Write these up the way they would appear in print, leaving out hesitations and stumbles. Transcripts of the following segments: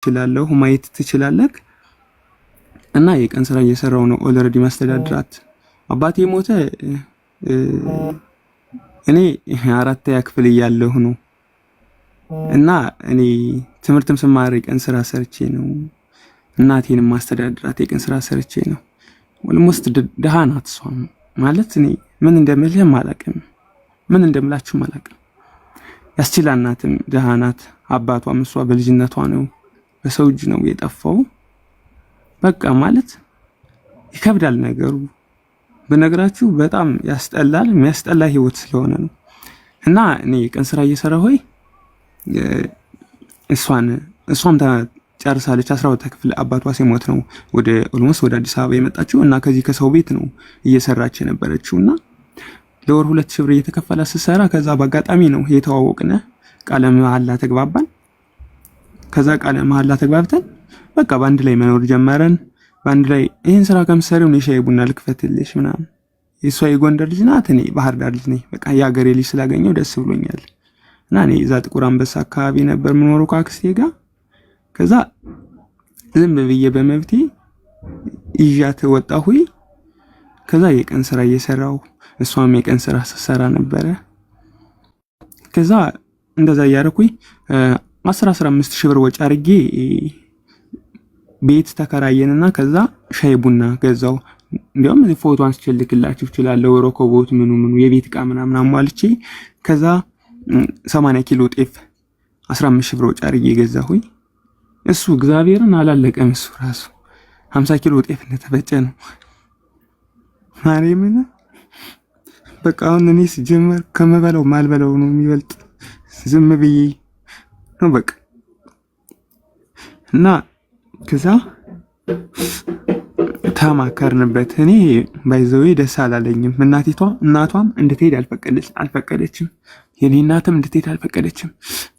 ትችላለህ ማየት ትችላለህ። እና የቀን ስራ እየሰራው ነው ኦልሬዲ ማስተዳድራት። አባቴ ሞተ እኔ አራተኛ ክፍል እያለሁ ነው። እና እኔ ትምህርትም ስማር የቀን ስራ ሰርቼ ነው እናቴንም ማስተዳድራት የቀን ስራ ሰርቼ ነው። ኦልሞስት ደሃ ናት እሷ ማለት እኔ ምን እንደምልህም አላውቅም፣ ምን እንደምላችሁም አላውቅም። ያስችላል እናትም ደሃ ናት፣ አባቷም እሷ በልጅነቷ ነው በሰው እጅ ነው የጠፋው። በቃ ማለት ይከብዳል ነገሩ በነገራችሁ በጣም ያስጠላል። የሚያስጠላ ህይወት ስለሆነ ነው። እና እኔ ቀን ስራ እየሰራሁ እሷም ጨርሳለች 12 ክፍል አባቷ ሲሞት ነው ወደ ኦልሞስት ወደ አዲስ አበባ የመጣችው እና ከዚህ ከሰው ቤት ነው እየሰራች የነበረችውና ለወር 2000 ብር እየተከፈለ ስትሰራ ከዛ በአጋጣሚ ነው የተዋወቅነ። ቃለ መሐላ ተግባባን። ከዛ ቃለ መሐላ ተግባብተን በቃ ባንድ ላይ መኖር ጀመረን። ባንድ ላይ ይሄን ስራ ከምሰሪው ነው ሻይ ቡና ልክፈትልሽ ምናምን። የሷ የጎንደር ልጅ ናት፣ እኔ ባህር ዳር ልጅ ነኝ። በቃ ያገሬ ልጅ ስላገኘው ደስ ብሎኛል። እና እኔ እዛ ጥቁር አንበሳ አካባቢ ነበር የምኖረው ከአክስቴ ጋር። ከዛ ዝም ብዬ በመብቴ ይዣት ወጣሁኝ። ከዛ የቀን ስራ እየሰራው እሷም የቀን ስራ ስትሰራ ነበረ። ከዛ እንደዛ ያረኩኝ 15 ሺህ ብር ወጪ አድርጌ ቤት ተከራየንና ከዛ ሻይ ቡና ገዛው። እንዲያውም ፎቶ አንስቼልክላችሁ እችላለሁ። ሮኮቦት ምኑ የቤት ዕቃ ምናምን አሟልቼ ከዛ 80 ኪሎ ጤፍ 15 ሺህ ብር ወጪ አድርጌ ገዛሁኝ። እሱ እግዚአብሔርን አላለቀም። እሱ ራሱ 50 ኪሎ ጤፍ እንደተፈጨ ነው። ማርያምን በቃ አሁን እኔ ሲጀመር ከመበለው ማልበለው ነው የሚበልጥ። ዝም ብዬ ነው በቃ። እና ከዛ ተማከርንበት። እኔ ባይዘው ደስ አላለኝም። እናቷም እንድትሄድ አልፈቀደችም። የኔ እናትም እንድትሄድ አልፈቀደችም።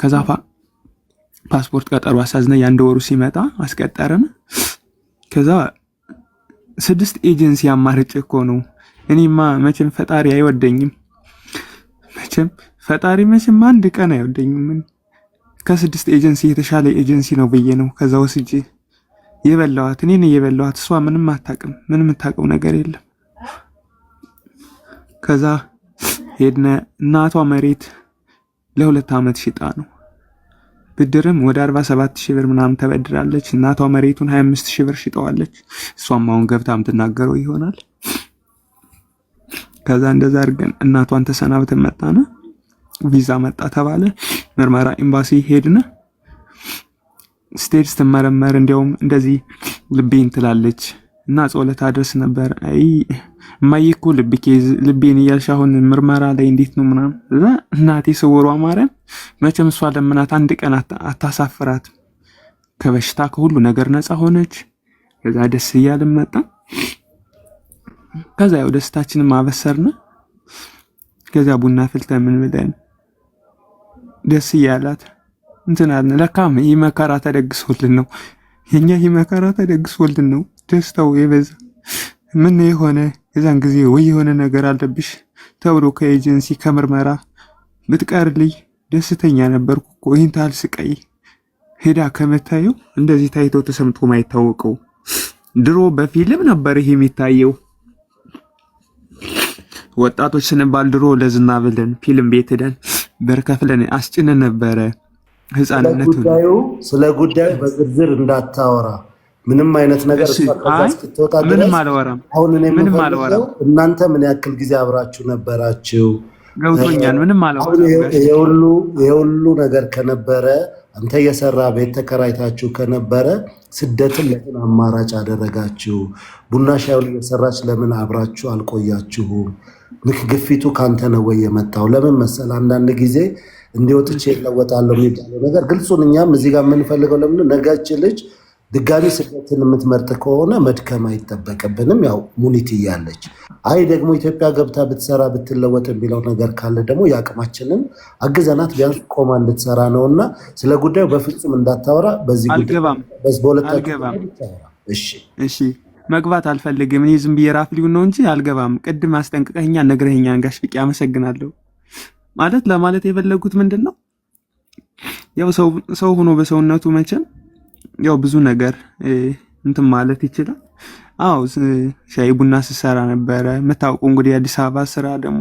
ከዛ ፓስፖርት ቀጠሮ አሳዝነ የአንድ ወሩ ሲመጣ አስቀጠረን። ከዛ 6 ኤጀንሲ አማርጭ እኮ ነው። እኔማ መቼም ፈጣሪ አይወደኝም። ፈጣሪ መቼም አንድ ቀን አይወደኝም። ከ6 ኤጀንሲ የተሻለ ኤጀንሲ ነው ብዬ ነው ከዛ ወስጄ የበላዋት። እኔ ነኝ የበላዋት። እሷ ምንም አታውቅም። ምንም የምታውቀው ነገር የለም። ከዛ ሄድነ። እናቷ መሬት ለ2 አመት ሽጣ ነው ብድርም ወደ 47 ሺህ ብር ምናምን ተበድራለች። እናቷ መሬቱን 25 ሺህ ብር ሽጠዋለች። እሷም አሁን ገብታ የምትናገረው ይሆናል። ከዛ እንደዛ አድርገን እናቷን ተሰናብተን መጣነ። ቪዛ መጣ ተባለ። ምርመራ ኤምባሲ ሄድነ። ስቴጅ ስትመረመር እንዲያውም እንደዚህ ልቤን ትላለች እና ጸሎት አድርስ ነበር። አይ ማይኩ ልቤን እያልሽ አሁን ምርመራ ላይ እንዴት ነው ምናምን። እዛ እናቴ ስውሯ ማርያም መቼም እሷ ለምናት አንድ ቀን አታሳፍራት። ከበሽታ ከሁሉ ነገር ነፃ ሆነች። ከዛ ደስ እያልን መጣ። ከዛ ያው ደስታችንን ማበሰርነ። ከዛ ቡና ፍልተን ምን ብለን ደስ እያላት እንትን አለ። ለካም ይሄ መከራ ተደግሶልን ነው። የኛ ይሄ መከራ ተደግሶልን ነው ደስታው የበዛ። ምን የሆነ የዛን ጊዜ ወይ የሆነ ነገር አለብሽ ተብሎ ከኤጀንሲ ከምርመራ ብትቀርልኝ ደስተኛ ነበርኩ እኮ። ይሄን ታህል ስቃይ ሄዳ ከመታየው እንደዚህ ታይቶ ተሰምቶ ማይታወቀው ድሮ በፊልም ነበር ይሄ የሚታየው። ወጣቶች ስንባል ድሮ ለዝና ብለን ፊልም ቤት ሄደን በርከፍለን አስጭነን ነበረ። ህፃንነት ስለ ጉዳዩ በዝርዝር እንዳታወራ ምንም አይነት ነገር እስከተወጣ ምንም አልወራም። አሁን እኔ የምፈልገው እናንተ ምን ያክል ጊዜ አብራችሁ ነበራችሁ? ገብቶኛል። ምንም አልወራም። የሁሉ ነገር ከነበረ አንተ የሰራ ቤት ተከራይታችሁ ከነበረ ስደትን ለምን አማራጭ አደረጋችሁ? ቡና ሻዩን እየሰራች ለምን አብራችሁ አልቆያችሁም? ግፊቱ ካንተ ነው ወይ የመጣው? ለምን መሰል አንዳንድ ጊዜ እንዲወጥቼ ይለወጣለሁ የሚባለው ነገር ግልጹን እኛም እዚህ ጋር የምንፈልገው ለምን ነገች ልጅ ድጋሚ ስደትን የምትመርጥ ከሆነ መድከም አይጠበቅብንም። ያው ሙኒት እያለች አይ ደግሞ ኢትዮጵያ ገብታ ብትሰራ ብትለወጥ የሚለው ነገር ካለ ደግሞ የአቅማችንን አግዘናት ቢያንስ ቆማ እንድትሰራ ነውና ስለ ጉዳዩ በፍጹም እንዳታወራ። በዚህ ጉዳይ እሺ መግባት አልፈልግም። እኔ ዝም ብዬ ራፍሊው ነው እንጂ አልገባም። ቅድም አስጠንቅቀኛ ነግረኸኛ ጋሽ ፍቄ አመሰግናለሁ። ማለት ለማለት የፈለጉት ምንድነው ያው ሰው ሆኖ በሰውነቱ መቼም ያው ብዙ ነገር እንትን ማለት ይችላል። አዎ ሻይ ቡና ስሰራ ነበረ። የምታውቁ እንግዲህ የአዲስ አበባ ስራ ደግሞ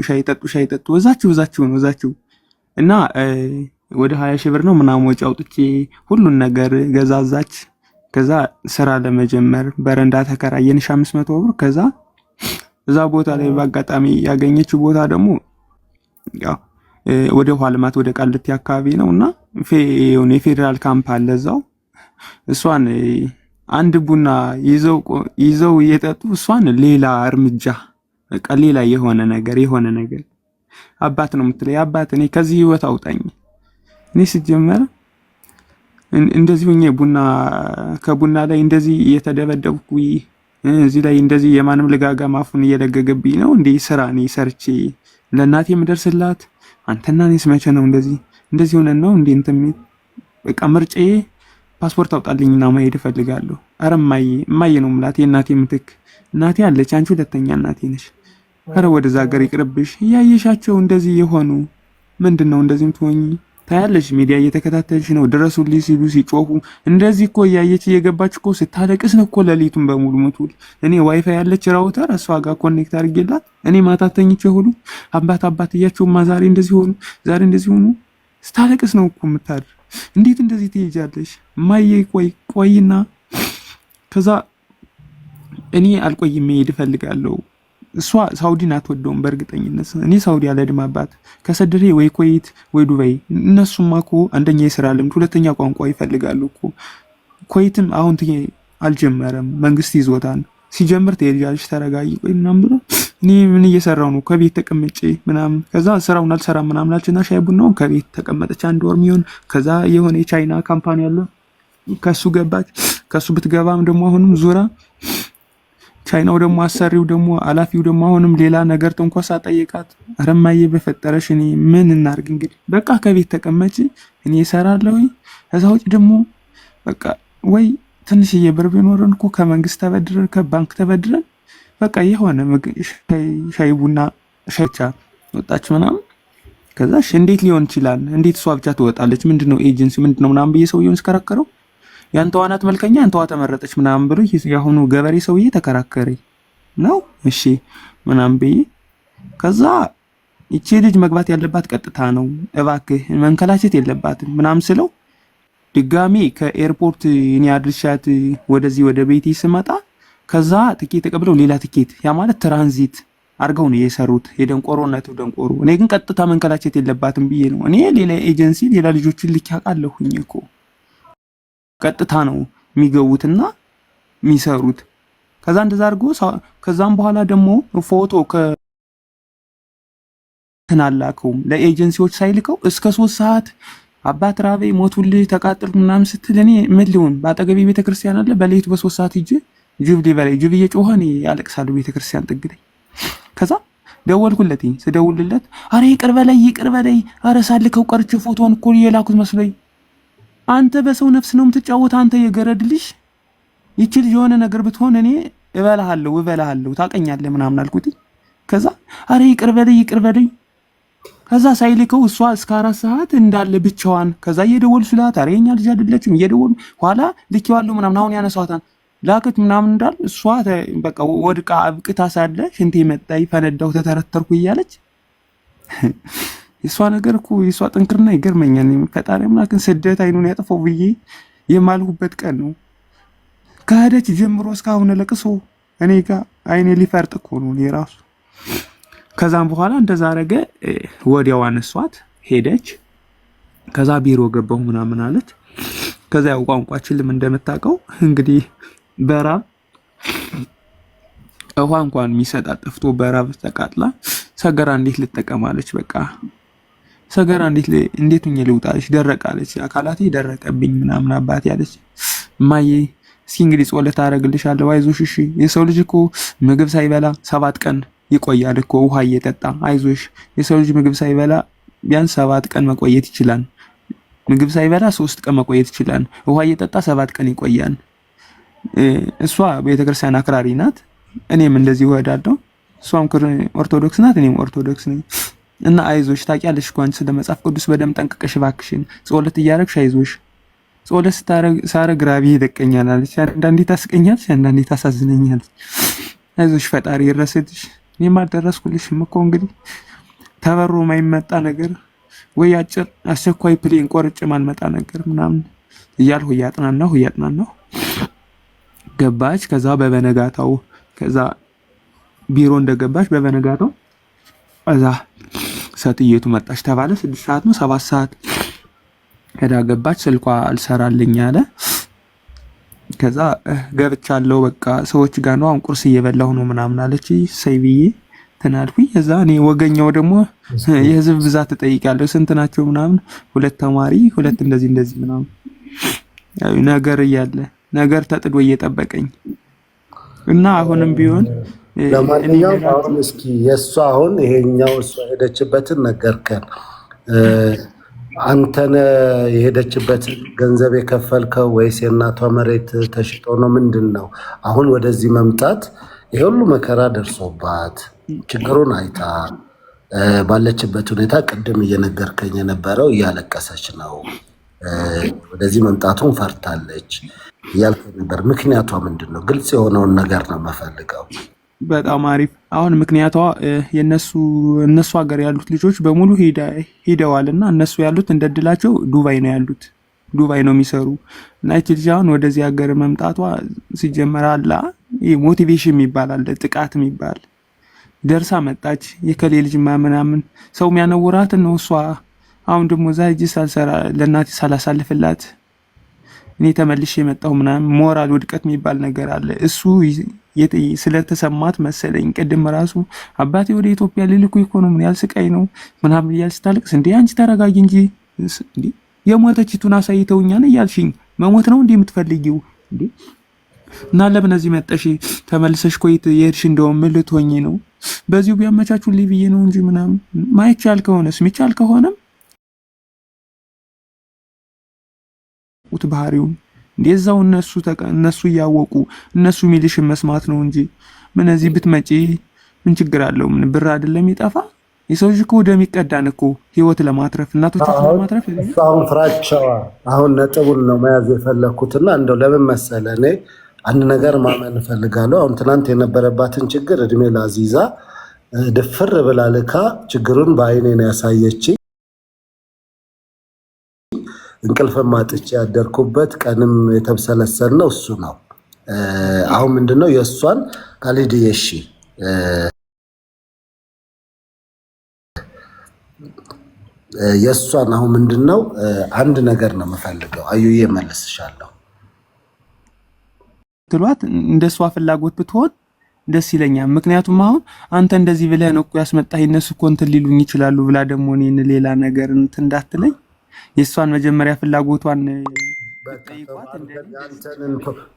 ሻይ ጠጡ እዛችሁ እና ወደ 20 ሺህ ብር ነው ምናምን ወጪ አውጥቼ ሁሉን ነገር ገዛዛች። ከዛ ስራ ለመጀመር በረንዳ ተከራየን 500 ብር። ከዛ እዛ ቦታ ላይ በአጋጣሚ ያገኘችው ቦታ ደግሞ ያው ወደ ውሃ ልማት ወደ ቃልቲ አካባቢ ነው እና የፌዴራል ካምፕ አለ እዛው። እሷን አንድ ቡና ይዘው እየጠጡ እሷን ሌላ እርምጃ በቃ ሌላ የሆነ ነገር አባት ነው የምትለኝ። አባት እኔ ከዚህ ህይወት አውጣኝ። እኔ ሲጀመር እንደዚህ ሆኜ ከቡና ላይ እንደዚህ እየተደበደብኩ እዚህ ላይ እንደዚህ የማንም ልጋጋ ማፉን እየለገገብኝ ነው እንዴ ስራ እኔ ሰርቼ ለእናቴ የምደርስላት? አንተና እኔስ መቼ ነው እንደዚህ ሆነን ነው እንዴ እንትን በቃ ምርጫዬ ፓስፖርት አውጣልኝና መሄድ እፈልጋለሁ። አረ እማዬ ነው የምላት የእናቴ ምትክ እናቴ አለች። አንቺ ሁለተኛ እናቴ ነሽ። አረ ወደዛ ሀገር ይቅርብሽ። እያየሻቸው እንደዚህ የሆኑ ምንድነው እንደዚህ ምትሆኚ? ታያለሽ፣ ሚዲያ እየተከታተልሽ ነው። ድረሱልኝ ሲሉ ሲጮሁ እንደዚህ እኮ እያየች እየገባች እኮ ስታለቅስ ነው እኮ ሌሊቱን በሙሉ ምትውል። እኔ ዋይፋይ ያለች ራውተር እሷ ጋር ኮኔክት አድርጌላት እኔ ማታ ተኝቼ ሁሉ አባት እያቸውማ ዛሬ እንደዚህ ሆኑ ስታለቅስ ነው እኮ የምታድር። እንዴት እንደዚህ ትሄጃለሽ እማዬ? ቆይና ከዛ እኔ አልቆይም መሄድ እፈልጋለሁ። እሷ ሳውዲን አትወደውም በእርግጠኝነት። እኔ ሳውዲ አልሄድም አባት ከሰደሬ ወይ ኩዌት ወይ ዱባይ። እነሱማ እኮ አንደኛ የስራ ልምድ፣ ሁለተኛ ቋንቋ ይፈልጋሉ እኮ። ኩዌትም አሁን አልጀመረም፣ መንግስት ይዞታል። ሲጀምር ትሄጃለሽ ተረጋጊ ቆይ ምናምን ብሎ እኔ ምን እየሰራው ነው ከቤት ተቀምጬ ምናምን። ከዛ ስራውን አልሰራም ምናምን አልችና ሻይ ቡናውን ከቤት ተቀመጠች 1 ወር የሚሆን። ከዛ የሆነ የቻይና ካምፓኒ አለ ከሱ ገባች። ከሱ ብትገባም ደግሞ አሁንም ዙራ ቻይናው ደግሞ አሰሪው ደግሞ አላፊው ደግሞ አሁንም ሌላ ነገር ተንኮሳ ጠይቃት። ኧረ እማዬ በፈጠረሽ እኔ ምን እናርግ እንግዲህ በቃ ከቤት ተቀመጭ እኔ እሰራለሁ። ከዛ ውጭ ደግሞ በቃ ወይ ትንሽዬ ብር ቢኖረን እኮ ከመንግስት ተበድረን ከባንክ ተበድረን በቃ የሆነ ሻይ ቡና ሻይቻ ወጣች ምናምን። ከዛ እንዴት ሊሆን ይችላል? እንዴት እሷ ብቻ ትወጣለች? ምንድነው ኤጀንሲ ምንድነው ምናምን ብዬ ሰውየውን ስከራከረው ያንተዋ ናት መልከኛ ያንተዋ ተመረጠች ምናምን ብሎ ያሁኑ ገበሬ ሰውዬ ተከራከረኝ ነው። እሺ ምናምን ብዬ ከዛ እቺ ልጅ መግባት ያለባት ቀጥታ ነው እባክህ መንከላቸት የለባትም ምናምን ስለው ድጋሚ ከኤርፖርት እኔ አድርሻት ወደዚህ ወደ ቤቴ ስመጣ ከዛ ትኬት ተቀብለው ሌላ ትኬት ያ ማለት ትራንዚት አርገው ነው የሰሩት። የደንቆሮነቱ ደንቆሮ። እኔ ግን ቀጥታ መንከላቸት የለባትም ብዬ ነው እኔ ሌላ ኤጀንሲ ሌላ ልጆችን ልክ ያውቃለሁኝ እኮ ቀጥታ ነው የሚገቡትና የሚሰሩት። ከዛ እንደዛ አድርጎ ከዛም በኋላ ደግሞ ፎቶ ከናላከውም ለኤጀንሲዎች ሳይልከው እስከ 3 ሰዓት አባት ራቤ ሞቱልህ ተቃጥል ምናምን ስትል እኔ ምን ሊሆን በአጠገቤ ቤተክርስቲያን አለ በሌሊቱ በ3 ሰዓት ሂጅ ጅብ እየጮኸ እኔ ያለቅሳሉ ቤተክርስቲያን ጥግ ላይ። ከዛ ደወልኩለትኝ። ስደውልለት አረ ይቅር በለይ አረ ሳልከው ቀርቼ ፎቶን እኮ የላኩት መስሎኝ። አንተ በሰው ነፍስ ነው የምትጫወት አንተ የገረድልሽ። ይቺ ልጅ የሆነ ነገር ብትሆን እኔ እበላሃለሁ ታቀኛለህ ምናምን አልኩት። ከዛ አረ ይቅር በለይ ከዛ ሳይልከው እሷ እስከ 4 ሰዓት እንዳለ ብቻዋን። ከዛ እየደወልኩላት አረ የኛ ልጅ አይደለችም እየደወሉ ኋላ ልኬዋለሁ ምናምን አሁን ያነሷታል ላከት ምናምን እንዳል እሷ በቃ ወድቃ አብቅታ ሳለ ሽንቴ መጣይ ፈነዳው ተተረተርኩ እያለች የሷ ነገር እኮ የሷ ጥንክርና ይገርመኛል። ፈጣሪ አምላክን ስደት አይኑን ያጠፋው ብዬ የማልሁበት ቀን ነው። ከሄደች ጀምሮ እስካሁን ለቅሶ እኔ ጋር አይኔ ሊፈርጥ እኮ ነው እኔ ራሱ። ከዛም በኋላ እንደዛ አረገ። ወዲያው አነሷት ሄደች። ከዛ ቢሮ ገባሁ ምናምን አለች። ከዛ ያው ቋንቋችንም እንደምታውቀው እንግዲህ በራብ ውሃ እንኳን የሚሰጣት ጠፍቶ በራብ ተቃጥላ ሰገራ እንዴት ልጠቀማለች? በቃ ሰገራ እንዴት ሆኜ ልውጣለች? ደረቃለች፣ አካላቴ ደረቀብኝ ምናምን አባቴ አለች። እማዬ እስኪ እንግዲህ ጸሎት አደርግልሻለሁ አይዞሽ እሺ። የሰው ልጅ እኮ ምግብ ሳይበላ 7 ቀን ይቆያል እኮ ውሃ እየጠጣ አይዞሽ። የሰው ልጅ ምግብ ሳይበላ ቢያንስ 7 ቀን መቆየት ይችላል። ምግብ ሳይበላ 3 ቀን መቆየት ይችላል። ውሃ እየጠጣ 7 ቀን ይቆያል። እሷ ቤተክርስቲያን አክራሪ ናት፣ እኔም እንደዚህ እወዳለሁ። እሷም ኦርቶዶክስ ናት፣ እኔም ኦርቶዶክስ ነኝ። እና አይዞሽ ታውቂያለሽ እኮ አንቺ ስለ መጽሐፍ ቅዱስ በደምብ ጠንቅቀሽ እባክሽን ጸሎት እያደረግሽ አይዞሽ ጾለት ሳረግ ራቢ ይደቀኛል አለች። አንዳንዴ ታስቀኛለች፣ አንዳንዴ ታሳዝነኛለች። አይዞሽ ፈጣሪ ይረስልሽ፣ እኔም አልደረስኩልሽም እኮ እንግዲህ ተበሮ ማይመጣ ነገር ወይ አጭር አስቸኳይ ፕሌን ቆርጬ ማልመጣ ነገር ምናምን እያልሁ እያጥናናሁ ገባች። ከዛ በበነጋታው ከዛ ቢሮ እንደገባች በበነጋታው ከዛ ሰትየቱ መጣች ተባለ። 6 ሰዓት ነው 7 ሰዓት ሄዳ ገባች። ስልኳ አልሰራልኝ አለ። ከዛ ገብቻለሁ በቃ ሰዎች ጋር ነው አሁን ቁርስ እየበላሁ ነው ምናምን አለች። ሰይብዬ ተናልኩኝ። ከዛ እኔ ወገኛው ደግሞ የህዝብ ብዛት ትጠይቃለሁ ስንት ናቸው ምናምን 2 ተማሪ 2 እንደዚህ ምናምን ነገር እያለ ነገር ተጥዶ እየጠበቀኝ እና አሁንም ቢሆን ለማንኛውም አሁን እስኪ የእሷ አሁን ይሄኛው እሷ ሄደችበትን ነገርከን። አንተነ የሄደችበትን ገንዘብ የከፈልከው ወይስ የእናቷ መሬት ተሽጦ ነው? ምንድን ነው አሁን ወደዚህ መምጣት? ይሄ ሁሉ መከራ ደርሶባት ችግሩን አይታ ባለችበት ሁኔታ ቅድም እየነገርከኝ የነበረው እያለቀሰች ነው። ወደዚህ መምጣቱን ፈርታለች እያልከኝ ነበር። ምክንያቷ ምንድን ነው? ግልጽ የሆነውን ነገር ነው የምፈልገው። በጣም አሪፍ። አሁን ምክንያቷ እነሱ ሀገር ያሉት ልጆች በሙሉ ሄደዋል እና እነሱ ያሉት እንደ እድላቸው ዱባይ ነው ያሉት፣ ዱባይ ነው የሚሰሩ እና ይቺ ልጅ አሁን ወደዚህ ሀገር መምጣቷ ሲጀመር አላ ሞቲቬሽን የሚባል አለ፣ ጥቃት የሚባል ደርሳ መጣች። የከሌ ልጅ ምናምን ሰው የሚያነውራትን ነው እሷ አሁን ደግሞ እዛ እጅ ሳልሰራ ለእናቴ ሳላሳልፍላት እኔ ተመልሼ የመጣሁ ምናምን ሞራል ውድቀት የሚባል ነገር አለ። እሱ ስለተሰማት መሰለኝ ቅድም ራሱ አባቴ ወደ ኢትዮጵያ ሊልኩ ኢኮኖሚ ያልስቃይ ነው ምናምን እያልሽ ታለቅስ። እንዴ አንቺ ተረጋጊ እንጂ እንዴ የሞተችቱን አሳይተውኛል እያልሽኝ መሞት ነው እንዴ የምትፈልጊው እንዴ? እና ለምን እዚህ መጣሽ? ተመልሰሽ ኮይት የሄድሽ እንደውም ምን ልትሆኚ ነው? በዚሁ ቢያመቻቹልኝ ብዬ ነው እንጂ ምናምን ማይቻል ከሆነስ ሚቻል ከሆነም ባህሪውን እንደዛው እነሱ እያወቁ እነሱ ሚልሽን መስማት ነው እንጂ ምን እዚህ ብትመጪ ምን ችግር አለው? ምን ብር አይደለም ይጠፋ? የሰው ልጅ እኮ ወደሚቀዳን እኮ ህይወት ለማትረፍ እናቶቻችን ለማትረፍ አሁን ፍራቻዋ አሁን ነጥቡን ነው መያዝ የፈለኩትና እንደው ለምን መሰለ እኔ አንድ ነገር ማመን እፈልጋለሁ። አሁን ትናንት የነበረባትን ችግር እድሜ ላዚዛ ድፍር ብላ ልካ ችግሩን በአይኔ ነው ያሳየችኝ። እንቅልፍም አጥቼ ያደርኩበት ቀንም የተብሰለሰል ነው እሱ ነው። አሁን ምንድነው የእሷን ካሊድ የሺ የእሷን አሁን ምንድነው አንድ ነገር ነው የምፈልገው። አዩዬ መልስሻለሁ ትሏት እንደሷ ፍላጎት ብትሆን ደስ ይለኛል። ምክንያቱም አሁን አንተ እንደዚህ ብለህ ነው እኮ ያስመጣህ እነሱ እኮ እንትን ሊሉኝ ይችላሉ ብላ ደግሞ እኔን ሌላ ነገር እንትን እንዳትለኝ የእሷን መጀመሪያ ፍላጎቷን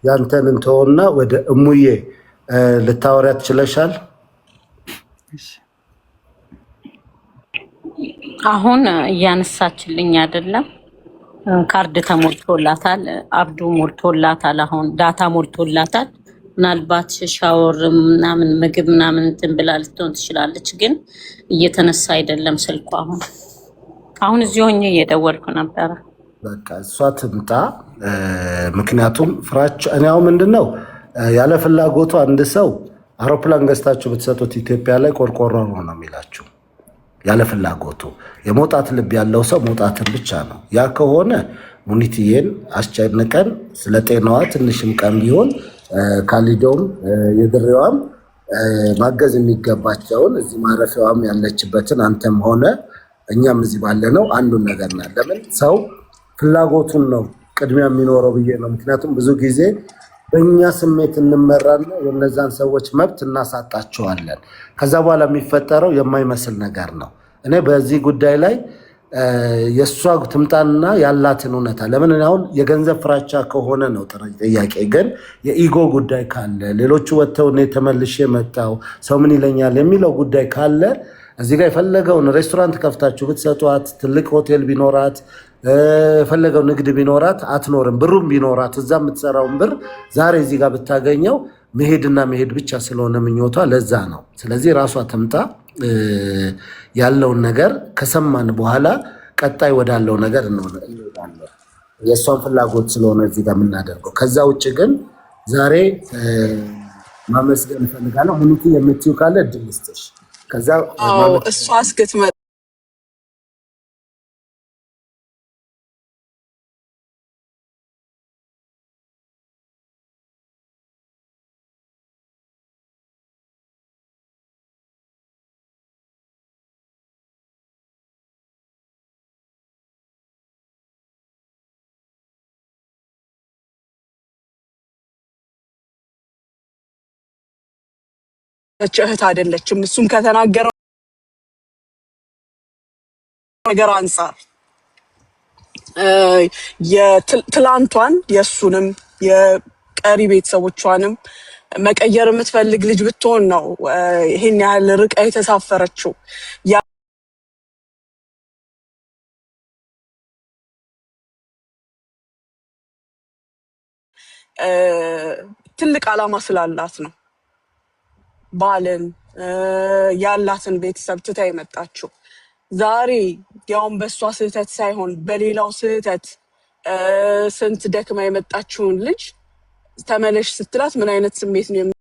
ያንተን እንተውና ወደ እሙዬ ልታወሪያት ትችለሻል። አሁን እያነሳችልኝ አይደለም። ካርድ ተሞልቶላታል፣ አብዱ ሞልቶላታል፣ አሁን ዳታ ሞልቶላታል። ምናልባት ሻወር ምናምን ምግብ ምናምን እንትን ብላ ልትሆን ትችላለች፣ ግን እየተነሳ አይደለም ስልኳ። አሁን እዚህ ሆኜ እየደወልኩ ነበረ። በቃ እሷ ትምጣ። ምክንያቱም ፍራቻ እኔ አሁን ምንድነው ያለ ፍላጎቱ አንድ ሰው አውሮፕላን ገዝታችሁ ብትሰጡት ኢትዮጵያ ላይ ቆርቆሮ ነው የሚላችሁ። ያለ ፍላጎቱ የመውጣት ልብ ያለው ሰው መውጣትን ብቻ ነው። ያ ከሆነ ሙኒትዬን አስጨንቀን ስለ ጤናዋ ትንሽም ቀን ቢሆን ካሊዶም የድሬዋም ማገዝ የሚገባቸውን እዚህ ማረፊያዋም ያለችበትን አንተም ሆነ እኛም እዚህ ባለነው አንዱን ነገር ነው። ለምን ሰው ፍላጎቱን ነው ቅድሚያ የሚኖረው ብዬ ነው። ምክንያቱም ብዙ ጊዜ በእኛ ስሜት እንመራና የነዛን ሰዎች መብት እናሳጣቸዋለን። ከዛ በኋላ የሚፈጠረው የማይመስል ነገር ነው። እኔ በዚህ ጉዳይ ላይ የእሷ ትምጣና ያላትን እውነታ ለምን አሁን የገንዘብ ፍራቻ ከሆነ ነው ጥያቄ። ግን የኢጎ ጉዳይ ካለ ሌሎቹ ወጥተው እኔ ተመልሼ መጣው ሰው ምን ይለኛል የሚለው ጉዳይ ካለ እዚህ ጋር የፈለገውን ሬስቶራንት ከፍታችሁ ብትሰጧት፣ ትልቅ ሆቴል ቢኖራት፣ የፈለገው ንግድ ቢኖራት አትኖርም። ብሩም ቢኖራት እዛ የምትሰራውን ብር ዛሬ እዚህ ጋር ብታገኘው መሄድና መሄድ ብቻ ስለሆነ ምኞቷ ለዛ ነው። ስለዚህ ራሷ ትምጣ፣ ያለውን ነገር ከሰማን በኋላ ቀጣይ ወዳለው ነገር እንሄዳለን። የእሷን ፍላጎት ስለሆነ እዚህ ጋር የምናደርገው። ከዛ ውጭ ግን ዛሬ ማመስገን እፈልጋለሁ። ሙሉቲ የምትይው ካለ እድል ልስጥሽ። ከዛ እሷ እስክትመጣ እህት አይደለችም። እሱም ከተናገረው ነገር አንጻር የትላንቷን የእሱንም የቀሪ ቤተሰቦቿንም መቀየር የምትፈልግ ልጅ ብትሆን ነው ይሄን ያህል ርቃ የተሳፈረችው። ትልቅ ዓላማ ስላላት ነው ባልን ያላትን ቤተሰብ ትታ የመጣችው። ዛሬ ያውን በእሷ ስህተት ሳይሆን በሌላው ስህተት ስንት ደክማ የመጣችውን ልጅ ተመለሽ ስትላት ምን አይነት ስሜት ነው